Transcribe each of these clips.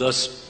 10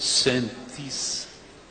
37।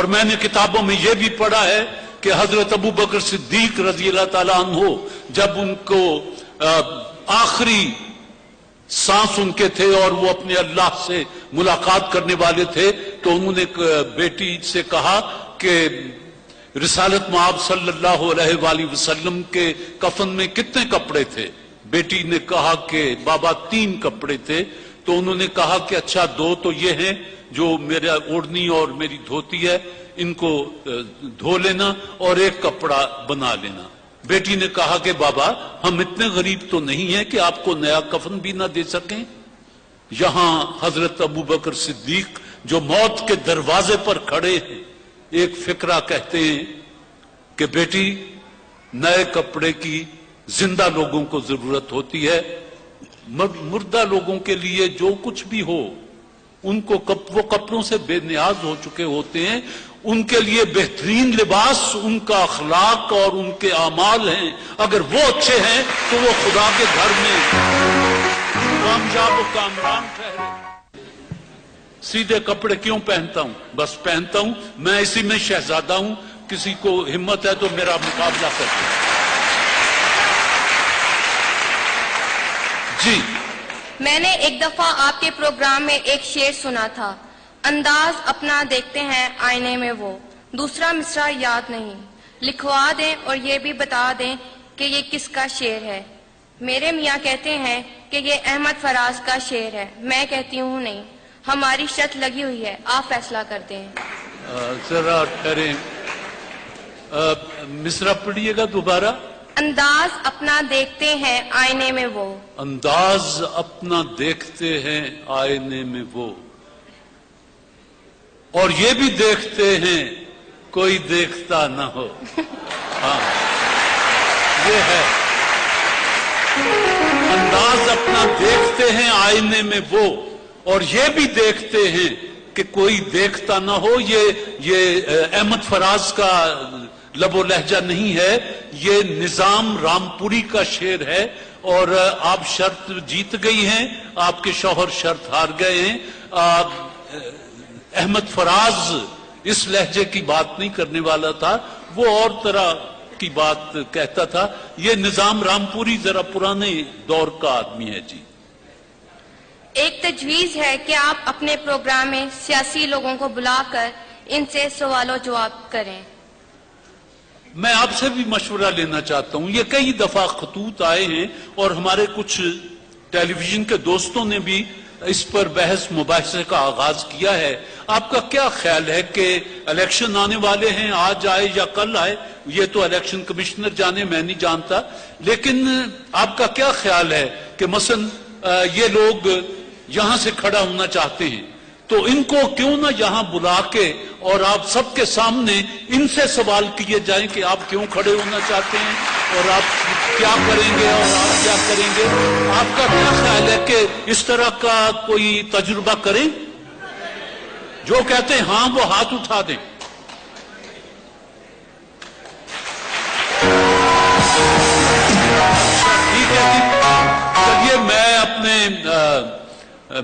اور میں نے کتابوں میں یہ بھی پڑھا ہے کہ حضرت ابو بکر صدیق رضی اللہ تعالیٰ عنہ جب ان کو آخری سانس ان کے تھے اور وہ اپنے اللہ سے ملاقات کرنے والے تھے تو انہوں نے بیٹی سے کہا کہ رسالت مآب صلی اللہ علیہ وآلہ وسلم کے کفن میں کتنے کپڑے تھے؟ بیٹی نے کہا کہ بابا 3 کپڑے تھے. تو انہوں نے کہا کہ اچھا 2 تو یہ ہیں جو میرا اوڑھنی اور میری دھوتی ہے ان کو دھو لینا اور 1 کپڑا بنا لینا. بیٹی نے کہا کہ بابا ہم اتنے غریب تو نہیں ہیں کہ آپ کو نیا کفن بھی نہ دے سکیں. یہاں حضرت ابو بکر صدیق جو موت کے دروازے پر کھڑے ہیں ایک فقرہ کہتے ہیں کہ بیٹی نئے کپڑے کی زندہ لوگوں کو ضرورت ہوتی ہے، مردہ لوگوں کے لیے جو کچھ بھی ہو ان کو وہ کپڑوں سے بے نیاز ہو چکے ہوتے ہیں. ان کے لیے بہترین لباس ان کا اخلاق اور ان کے اعمال ہیں. اگر وہ اچھے ہیں تو وہ خدا کے گھر میں کامیاب و کامران ٹھہرے. سیدھے کپڑے کیوں پہنتا ہوں؟ بس پہنتا ہوں، میں اسی میں شہزادہ ہوں. کسی کو ہمت ہے تو میرا مقابلہ کرتے ہیں. جی میں نے ایک دفعہ آپ کے پروگرام میں ایک شعر سنا تھا، انداز اپنا دیکھتے ہیں آئینے میں وہ. دوسرا مصرع یاد نہیں، لکھوا دیں اور یہ بھی بتا دیں کہ یہ کس کا شعر ہے. میرے میاں کہتے ہیں کہ یہ احمد فراز کا شعر ہے. میں کہتی ہوں نہیں، ہماری شرط لگی ہوئی ہے، آپ فیصلہ کرتے ہیں. ذرا ٹھہریں، مصرع پڑھیے گا دوبارہ. انداز اپنا دیکھتے ہیں آئینے میں وہ. انداز اپنا دیکھتے ہیں آئینے میں وہ، اور یہ بھی دیکھتے ہیں کوئی دیکھتا نہ ہو. ہاں یہ ہے، انداز اپنا دیکھتے ہیں آئینے میں وہ اور یہ بھی دیکھتے ہیں کہ کوئی دیکھتا نہ ہو. یہ احمد فراز کا لب و لہجہ نہیں ہے، یہ نظام رامپوری کا شعر ہے. اور آپ شرط جیت گئی ہیں، آپ کے شوہر شرط ہار گئے ہیں. احمد فراز اس لہجے کی بات نہیں کرنے والا تھا، وہ اور طرح کی بات کہتا تھا. یہ نظام رامپوری ذرا پرانے دور کا آدمی ہے. جی ایک تجویز ہے کہ آپ اپنے پروگرام میں سیاسی لوگوں کو بلا کر ان سے سوال و جواب کریں. میں آپ سے بھی مشورہ لینا چاہتا ہوں. یہ کئی دفعہ خطوط آئے ہیں اور ہمارے کچھ ٹیلی ویژن کے دوستوں نے بھی اس پر بحث مباحثے کا آغاز کیا ہے. آپ کا کیا خیال ہے کہ الیکشن آنے والے ہیں، آج آئے یا کل آئے یہ تو الیکشن کمشنر جانے، میں نہیں جانتا، لیکن آپ کا کیا خیال ہے کہ مثلا یہ لوگ یہاں سے کھڑا ہونا چاہتے ہیں تو ان کو کیوں نہ یہاں بلا کے اور آپ سب کے سامنے ان سے سوال کیے جائیں کہ آپ کیوں کھڑے ہونا چاہتے ہیں اور آپ کیا کریں گے اور آپ کیا کریں گے. آپ کا کیا خیال ہے کہ اس طرح کا کوئی تجربہ کریں؟ جو کہتے ہیں ہاں وہ ہاتھ اٹھا دیں. ٹھیک ہے جی، چلیے میں اپنے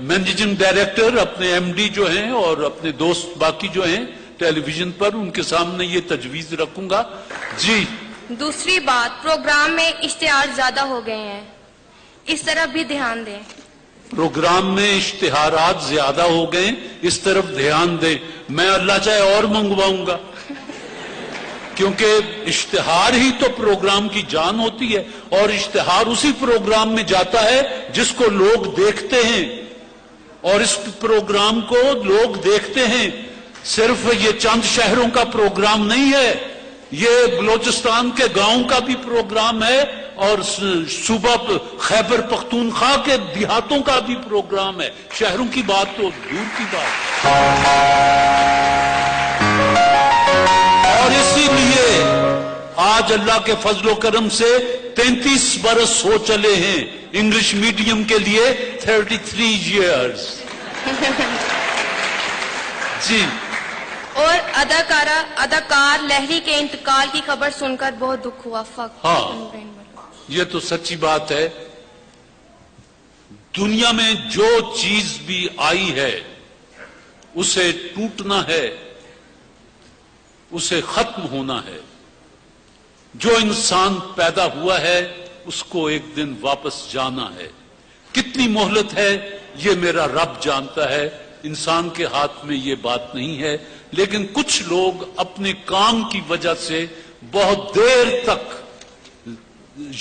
مینیجنگ ڈائریکٹر، اپنے ایم ڈی جو ہیں اور اپنے دوست باقی جو ہیں ٹیلی ویژن پر، ان کے سامنے یہ تجویز رکھوں گا. جی دوسری بات، پروگرام میں اشتہار زیادہ ہو گئے ہیں، اس طرف بھی دھیان دیں. پروگرام میں اشتہارات زیادہ ہو گئے، اس طرف دھیان دیں. میں اللہ چاہے اور منگواؤں گا، کیونکہ اشتہار ہی تو پروگرام کی جان ہوتی ہے اور اشتہار اسی پروگرام میں جاتا ہے جس کو لوگ دیکھتے ہیں. اور اس پروگرام کو لوگ دیکھتے ہیں. صرف یہ چند شہروں کا پروگرام نہیں ہے، یہ بلوچستان کے گاؤں کا بھی پروگرام ہے اور صوبہ خیبر پختونخوا کے دیہاتوں کا بھی پروگرام ہے. شہروں کی بات تو دور کی بات. اور اسی لیے آج اللہ کے فضل و کرم سے 33 برس ہو چلے ہیں انگلش میڈیم کے لیے 33 ایئرز. جی اور اداکار لہری کے انتقال کی خبر سن کر بہت دکھ ہوا. ہاں یہ تو سچی بات ہے. دنیا میں جو چیز بھی آئی ہے اسے ٹوٹنا ہے اسے ختم ہونا ہے. جو انسان پیدا ہوا ہے اس کو ایک دن واپس جانا ہے. کتنی مہلت ہے یہ میرا رب جانتا ہے، انسان کے ہاتھ میں یہ بات نہیں ہے. لیکن کچھ لوگ اپنے کام کی وجہ سے بہت دیر تک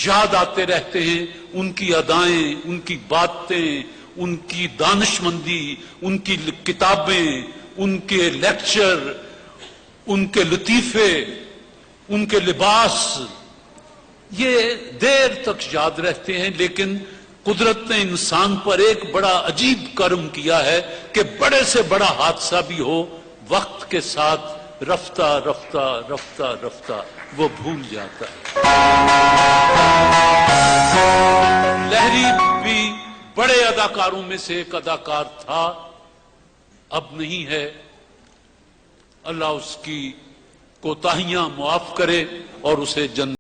یاد آتے رہتے ہیں. ان کی ادائیں، ان کی باتیں، ان کی دانشمندی، ان کی کتابیں، ان کے لیکچر، ان کے لطیفے، ان کے لباس، یہ دیر تک یاد رہتے ہیں. لیکن قدرت نے انسان پر ایک بڑا عجیب کرم کیا ہے کہ بڑے سے بڑا حادثہ بھی ہو، وقت کے ساتھ رفتہ رفتہ رفتہ رفتہ وہ بھول جاتا ہے. لہری بھی بڑے اداکاروں میں سے ایک اداکار تھا، اب نہیں ہے. اللہ اس کی کوتاہیاں معاف کرے اور اسے جنت